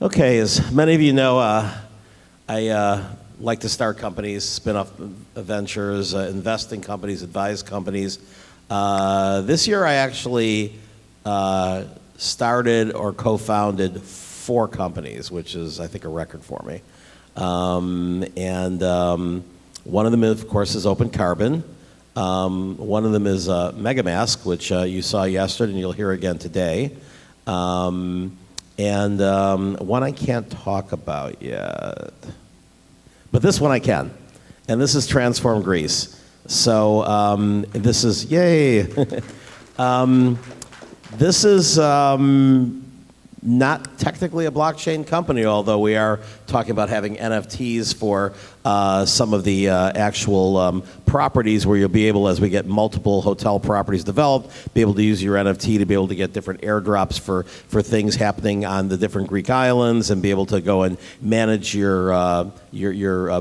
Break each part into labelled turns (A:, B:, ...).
A: Okay, as many of you know, I like to start companies, spin off ventures, invest in companies, advise companies. This year I actually started or co-founded 4 companies, which is, I think, a record for me. One of them, of course, is Open Carbon. One of them is MegaMask, which you saw yesterday and you'll hear again today. One I can't talk about yet. But this one I can. And this is Transform Greece. So this is, yay. This is not technically a blockchain company, although we are talking about having NFTs for some of the actual properties where you'll be able, as we get multiple hotel properties developed, be able to use your NFT to be able to get different airdrops for things happening on the different Greek islands and be able to go and manage your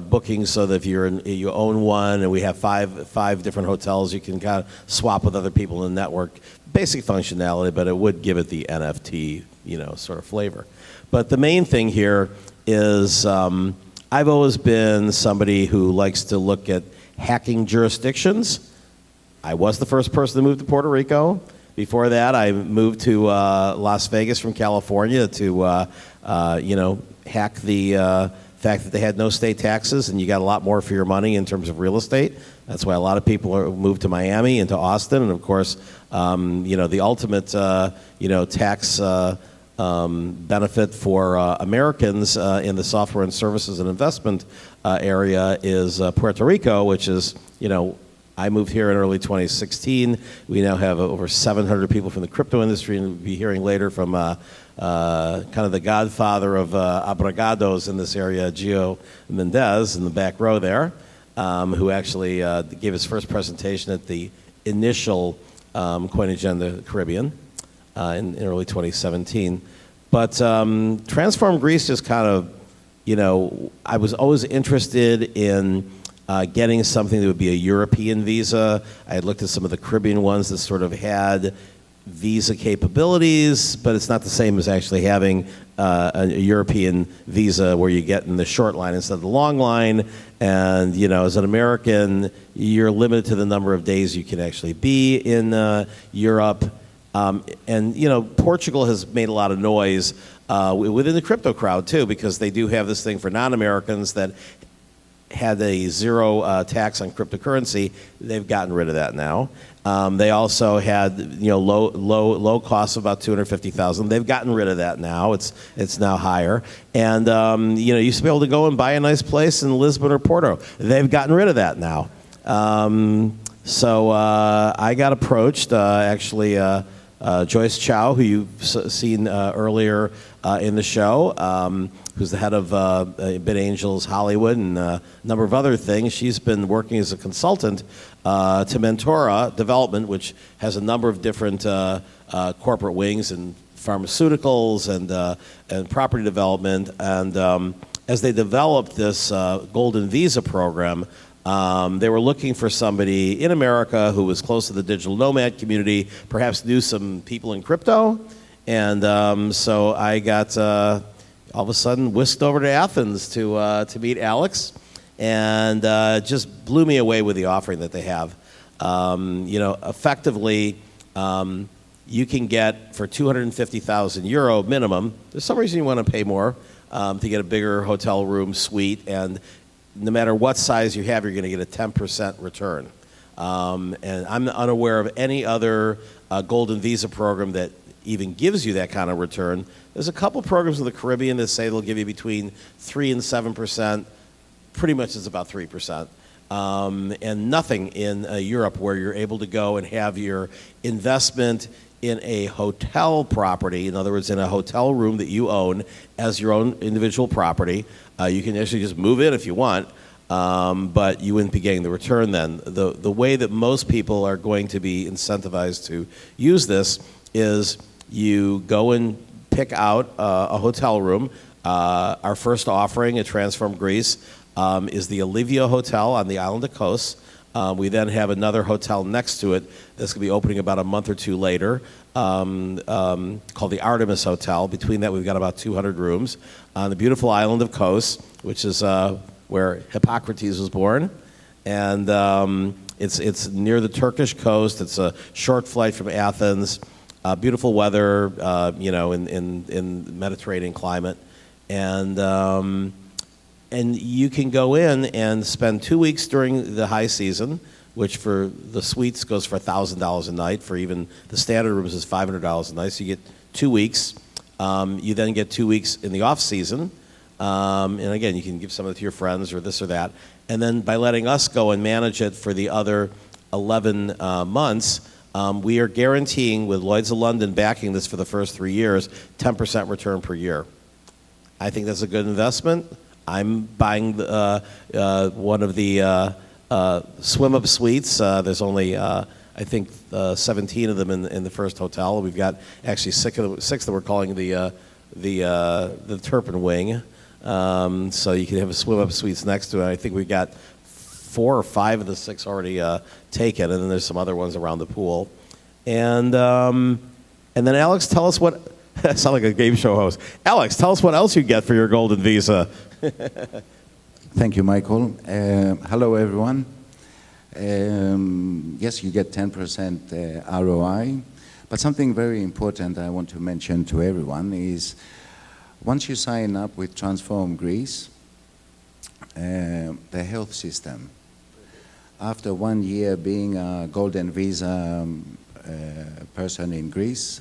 A: bookings so that if you own one and we have five different hotels, you can kind of swap with other people in the network. Basic functionality, but it would give it the NFT, sort of flavor. But the main thing here is I've always been somebody who likes to look at hacking jurisdictions. I was the first person to move to Puerto Rico. Before that, I moved to Las Vegas from California to, hack the fact that they had no state taxes and you got a lot more for your money in terms of real estate. That's why a lot of people moved to Miami and to Austin. And of course, the ultimate, tax benefit for Americans in the software and services and investment area is Puerto Rico, which is, I moved here in early 2016. We now have over 700 people from the crypto industry, and we'll be hearing later from kind of the godfather of Abragados in this area, Gio Mendez, in the back row there, who actually gave his first presentation at the initial CoinAgenda Caribbean in early 2017. But Transform Greece just kind of, I was always interested in getting something that would be a European visa. I had looked at some of the Caribbean ones that sort of had visa capabilities, but it's not the same as actually having a European visa where you get in the short line instead of the long line. And, as an American, you're limited to the number of days you can actually be in Europe. Portugal has made a lot of noise within the crypto crowd, too, because they do have this thing for non-Americans that had a zero tax on cryptocurrency. They've gotten rid of that now. They also had low costs of about $250,000. They've gotten rid of that now. It's now higher. And you used to be able to go and buy a nice place in Lisbon or Porto. They've gotten rid of that now. So I got approached actually. Joyce Chow, who you've seen earlier in the show, who's the head of BitAngels Hollywood and a number of other things. She's been working as a consultant to Mentora Development, which has a number of different corporate wings in pharmaceuticals and property development. And as they developed this Golden Visa program, they were looking for somebody in America who was close to the digital nomad community, perhaps knew some people in crypto. And so I got all of a sudden whisked over to Athens to meet Alex, and just blew me away with the offering that they have. Effectively, you can get for 250,000 euro minimum. There's some reason you want to pay more to get a bigger hotel room suite, and no matter what size you have, you're going to get a 10% return. And I'm unaware of any other Golden Visa program that even gives you that kind of return. There's a couple programs in the Caribbean that say they'll give you between 3 and 7%. Pretty much it's about 3%. And nothing in Europe where you're able to go and have your investment in a hotel property, in other words, in a hotel room that you own as your own individual property. You can actually just move in if you want, but you wouldn't be getting the return then. The way that most people are going to be incentivized to use this is you go and pick out a hotel room. Our first offering at Transform Greece is the Olivia Hotel on the island of Kos. We then have another hotel next to it that's going to be opening about a month or two later, called the Artemis Hotel. Between that, we've got about 200 rooms on the beautiful island of Kos, which is where Hippocrates was born. And it's near the Turkish coast. It's a short flight from Athens. Beautiful weather, in Mediterranean climate. And you can go in and spend 2 weeks during the high season, which for the suites goes for $1,000 a night. For even the standard rooms is $500 a night. So you get 2 weeks. You then get 2 weeks in the off season. And again, you can give some of it to your friends or this or that. And then by letting us go and manage it for the other 11 months, we are guaranteeing, with Lloyd's of London backing this for the first 3 years, 10% return per year. I think that's a good investment. I'm buying one of the swim-up suites. There's only, I think, 17 of them in the first hotel. We've got actually six that we're calling the Turpin Wing. So you can have a swim-up suites next to it. I think we've got 4 or 5 of the 6 already taken, and then there's some other ones around the pool. And then Alex, tell us what. I sound like a game show host. Alex, tell us what else you get for your golden visa.
B: Thank you, Michael. Hello, everyone. Yes, you get 10% ROI, but something very important I want to mention to everyone is once you sign up with Transform Greece, the health system, after 1 year being a golden visa person in Greece,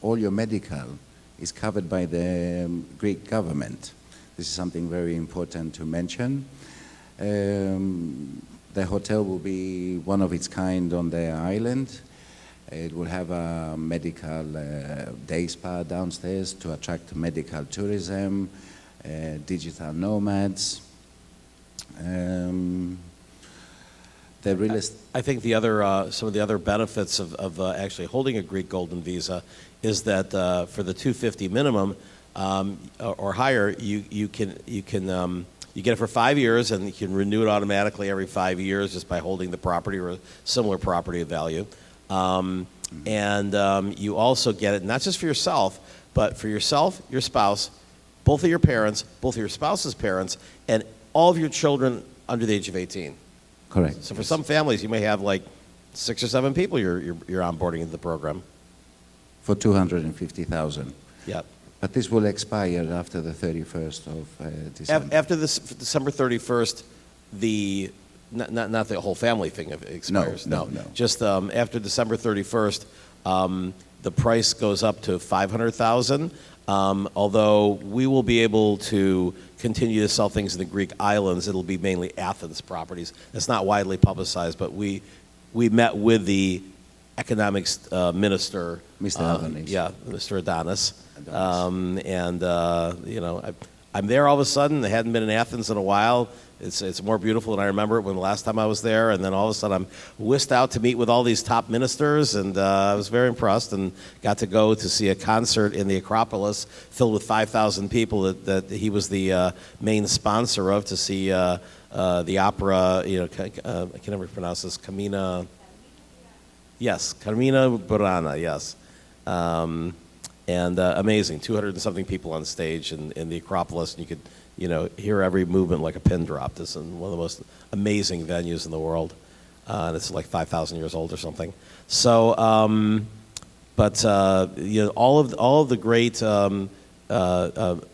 B: all your medical is covered by the Greek government. This is something very important to mention. The hotel will be one of its kind on the island. It will have a medical day spa downstairs to attract medical tourism, digital nomads.
A: I think the other some of the other benefits of actually holding a Greek golden visa is that for the 250 minimum or higher, you get it for 5 years, and you can renew it automatically every 5 years just by holding the property or a similar property of value. And you also get it not just for yourself, but for yourself, your spouse, both of your parents, both of your spouse's parents, and all of your children under the age of 18.
B: Correct.
A: So for some families, you may have like 6 or 7 people you're onboarding into the program.
B: For 250,000.
A: Yep.
B: But this will expire after the 31st of December.
A: After this December 31st, not the whole family thing expires.
B: No.
A: Just after December 31st, the price goes up to 500,000. Although we will be able to continue to sell things in the Greek islands, it'll be mainly Athens properties. It's not widely publicized, but we met with the economics minister,
B: Mr. Adonis.
A: Yeah, Mr. Adonis. I'm there all of a sudden. I hadn't been in Athens in a while. It's more beautiful than I remember it when the last time I was there. And then all of a sudden I'm whisked out to meet with all these top ministers, and I was very impressed and got to go to see a concert in the Acropolis filled with 5,000 people that he was the main sponsor of, to see the opera. I can never pronounce this. Carmina Burana. Yes. And amazing, 200 and something people on stage in the Acropolis, and you could, hear every movement like a pin drop. This is one of the most amazing venues in the world, and it's like 5,000 years old or something. So, all of the great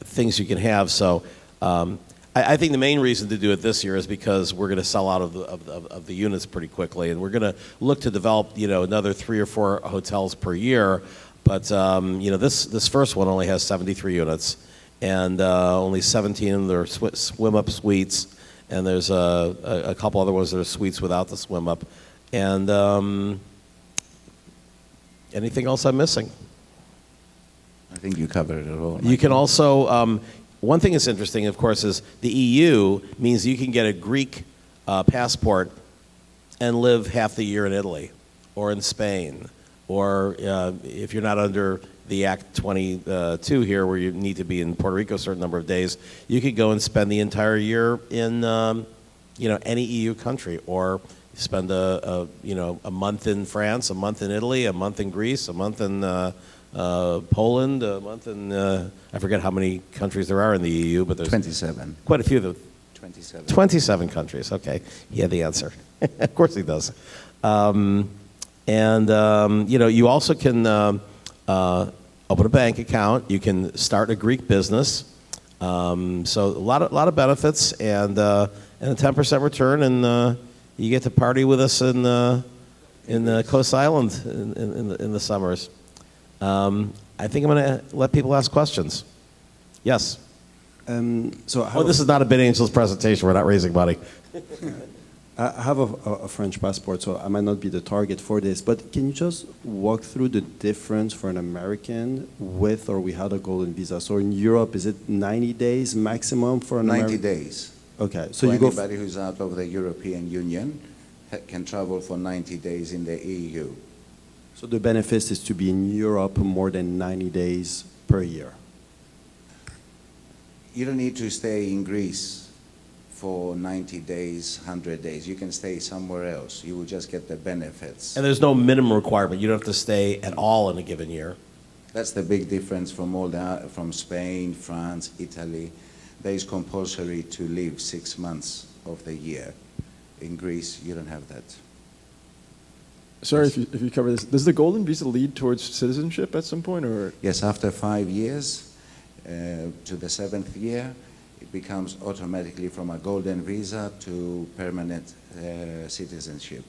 A: things you can have. So, I think the main reason to do it this year is because we're going to sell out of the units pretty quickly, and we're going to look to develop, another 3 or 4 hotels per year. But this first one only has 73 units, and only 17 of them are swim-up suites, and there's a couple other ones that are suites without the swim-up. And anything else I'm missing?
B: I think you covered it all.
A: You can also, one thing that's interesting, of course, is the EU means you can get a Greek passport and live half the year in Italy or in Spain. Or if you're not under the Act 22 here, where you need to be in Puerto Rico a certain number of days, you could go and spend the entire year in any EU country, or spend a month in France, a month in Italy, a month in Greece, a month in Poland, a month in I forget how many countries there are in the EU, but there's
B: 27.
A: quite a few of them.
B: 27.
A: 27 countries. Okay, he had the answer. Of course he does. You also can open a bank account. You can start a Greek business. So a lot of benefits, and a 10% return, and you get to party with us in Coast Island in the summers. I think I'm going to let people ask questions. Yes. This is not a BitAngels presentation. We're not raising money.
C: I have a French passport, so I might not be the target for this, but can you just walk through the difference for an American with or without a golden visa? So in Europe, is it 90 days maximum for an
B: 90 days.
C: Okay, so
B: for
C: you go.
B: Anybody who's out of the European Union can travel for 90 days in the EU.
C: So the benefit is to be in Europe more than 90 days per year.
B: You don't need to stay in Greece for 90 days, 100 days. You can stay somewhere else. You will just get the benefits.
A: And there's no minimum requirement. You don't have to stay at all in a given year.
B: That's the big difference from Spain, France, Italy. There is compulsory to live 6 months of the year. In Greece, you don't have that.
D: Sorry if you cover this. Does the golden visa lead towards citizenship at some point, or?
B: Yes, after 5 years, to the 7th year, it becomes automatically from a golden visa to permanent citizenship.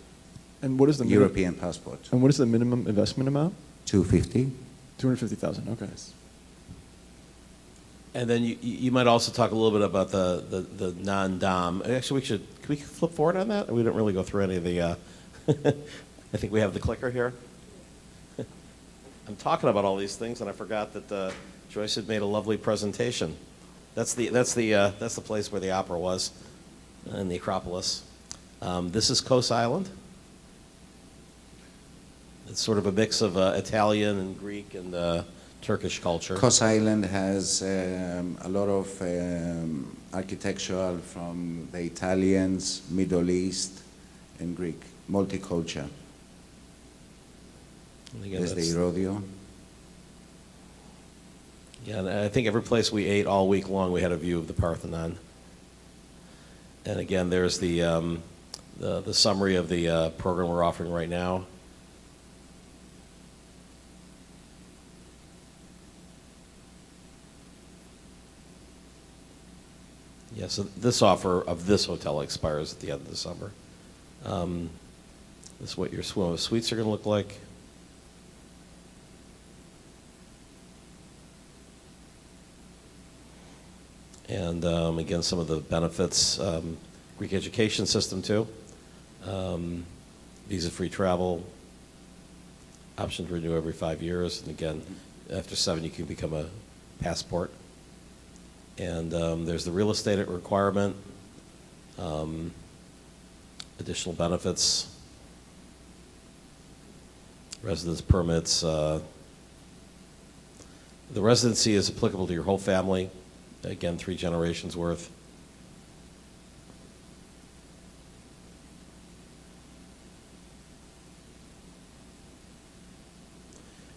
D: And what is the
B: European passport.
D: And what is the minimum investment amount?
B: 250.
D: 250,000. Okay.
A: And then you might also talk a little bit about the non-dom. Actually, can we flip forward on that? We didn't really go through any of the. I think we have the clicker here. I'm talking about all these things, and I forgot that Joyce had made a lovely presentation. That's the place where the opera was, in the Acropolis. This is Coast Island. It's sort of a mix of Italian and Greek and Turkish culture.
B: Coast Island has a lot of architectural from the Italians, Middle East, and Greek, multicultural. There's the rodeo.
A: Yeah, and I think every place we ate all week long, we had a view of the Parthenon. And again, there's the summary of the program we're offering right now. Yeah, so this offer of this hotel expires at the end of the summer. This is what your suites are going to look like. And again, some of the benefits, Greek education system too, visa-free travel, option to renew every 5 years, and again, after 7 you can become a passport. And there's the real estate requirement, additional benefits, residence permits. The residency is applicable to your whole family. Again, 3 generations worth.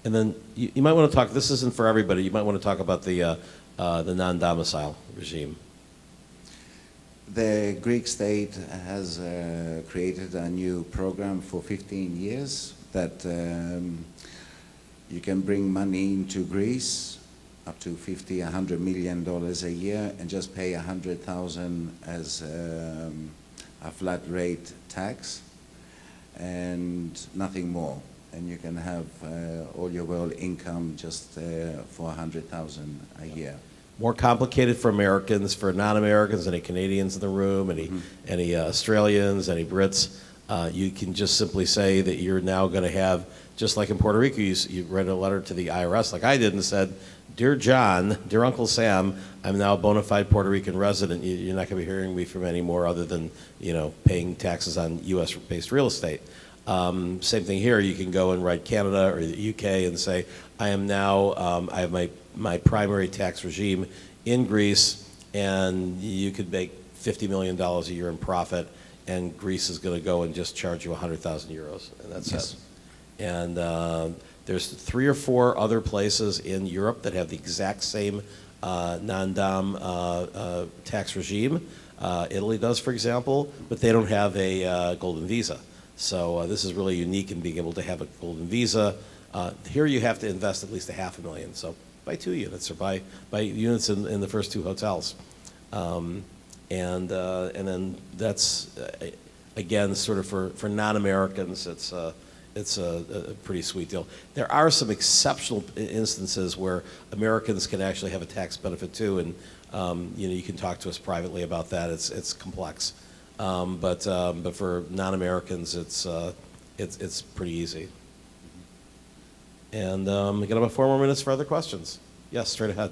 A: And then you might want to talk, this isn't for everybody, you might want to talk about the non-domicile regime.
B: The Greek state has created a new program for 15 years that you can bring money into Greece up to $100 million a year and just pay $100,000 as a flat rate tax and nothing more. And you can have all your world income just for $100,000 a year.
A: More complicated for Americans, for non-Americans, any Canadians in the room, any Australians, any Brits. You can just simply say that you're now going to have, just like in Puerto Rico, you write a letter to the IRS like I did and said, "Dear John, dear Uncle Sam, I'm now a bona fide Puerto Rican resident. You're not going to be hearing me from anymore other than paying taxes on U.S.-based real estate." Same thing here. You can go and write Canada or the UK and say, I am now, I have my primary tax regime in Greece, and you could make $50 million a year in profit, and Greece is going to go and just charge you 100,000 euros, and that's
B: Yes.
A: it. And there's 3 or 4 other places in Europe that have the exact same non-dom tax regime. Italy does, for example, but they don't have a golden visa. So this is really unique in being able to have a golden visa. Here you have to invest at least $500,000. So buy 2 units or buy units in the first 2 hotels. And then that's, again, sort of for non-Americans, it's a pretty sweet deal. There are some exceptional instances where Americans can actually have a tax benefit too, and you can talk to us privately about that. It's complex, but for non-Americans, it's pretty easy. And we got about 4 more minutes for other questions. Yes, straight ahead.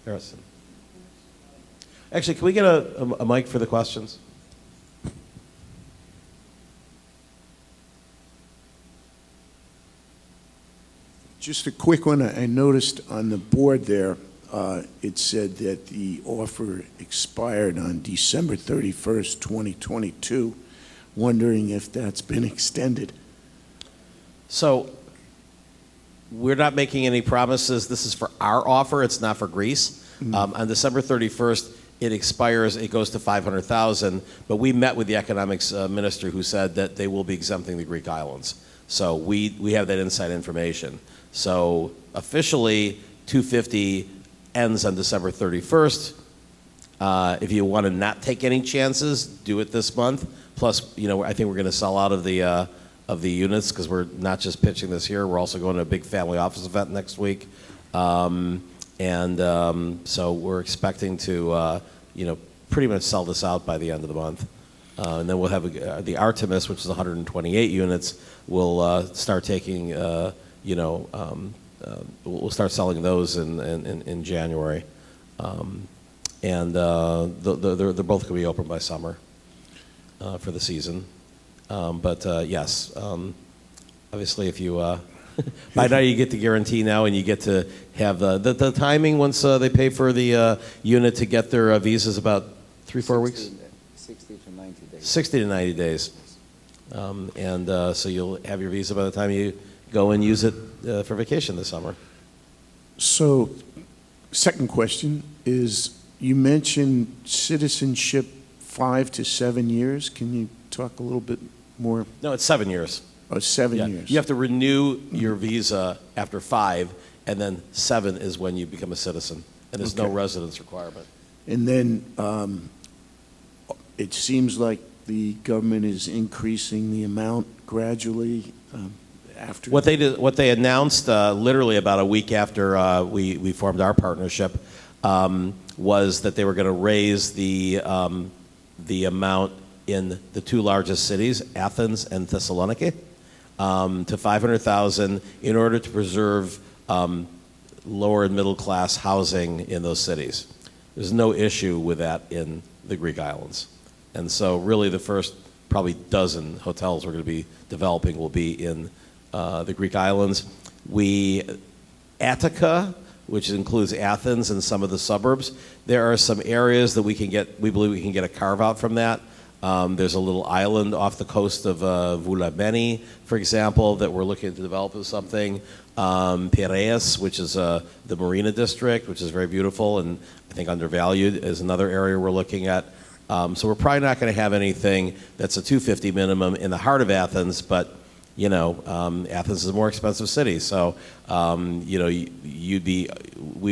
A: Harrison. Actually, can we get a mic for the questions?
E: Just a quick one. I noticed on the board there, it said that the offer expired on December 31st, 2022. Wondering if that's been extended.
A: So we're not making any promises. This is for our offer. It's not for Greece. On December 31st, it expires. It goes to 500,000. But we met with the economics minister who said that they will be exempting the Greek islands. So we have that inside information. So officially, 250 ends on December 31st. If you want to not take any chances, do it this month. Plus, I think we're going to sell out of the units because we're not just pitching this here. We're also going to a big family office event next week, so we're expecting to pretty much sell this out by the end of the month. And then we'll have the Artemis, which is 128 units. We'll start taking, we'll start selling those in January. And they're both going to be open by summer for the season. Yes, obviously if you, by now you get the guarantee now and you get to have the timing once they pay for the unit to get their visas about 3-4 weeks?
B: 60 to 90 days.
A: 60 to 90 days. So you'll have your visa by the time you go and use it for vacation this summer.
E: So, second question is, you mentioned citizenship 5 to 7 years. Can you talk a little bit more?
A: No, it's 7 years.
E: Oh, 7
A: Yeah.
E: years.
A: You have to renew your visa after 5, and then 7 is when you become a citizen, and there's no
E: Okay.
A: residence requirement.
E: And then it seems like the government is increasing the amount gradually after.
A: What they announced literally about a week after we formed our partnership was that they were going to raise the amount in the 2 largest cities, Athens and Thessaloniki, to 500,000 in order to preserve lower and middle class housing in those cities. There's no issue with that in the Greek islands. And so really the first probably dozen hotels we're going to be developing will be in the Greek islands. Attica, which includes Athens and some of the suburbs, there are some areas that we believe we can get a carve out from that. There's a little island off the coast of Voulabeni, for example, that we're looking to develop as something. Piraeus, which is the Marina District, which is very beautiful and I think undervalued, is another area we're looking at. So we're probably not going to have anything that's a 250 minimum in the heart of Athens, but Athens is a more expensive city. So we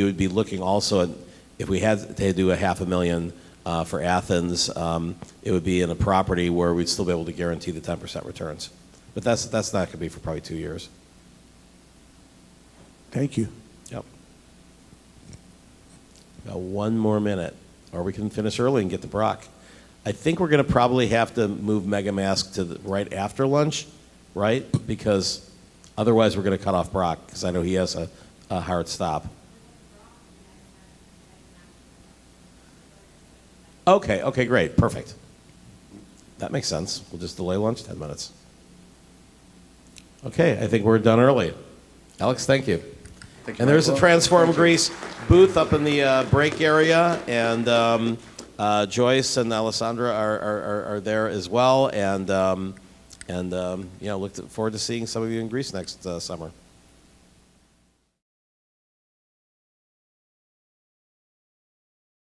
A: would be looking also at, if we had to do $500,000 for Athens, it would be in a property where we'd still be able to guarantee the 10% returns. But that's not going to be for probably 2 years.
E: Thank you.
A: Yep. Got 1 more minute, or we can finish early and get to Brock. I think we're going to probably have to move MegaMask to right after lunch, right? Because otherwise we're going to cut off Brock, because I know he has a hard stop. Okay, great, perfect. That makes sense. We'll just delay lunch 10 minutes. Okay, I think we're done early. Alex, thank you. And there's a Transform Greece booth up in the break area, and Joyce and Alessandra are there as well, and look forward to seeing some of you in Greece next summer.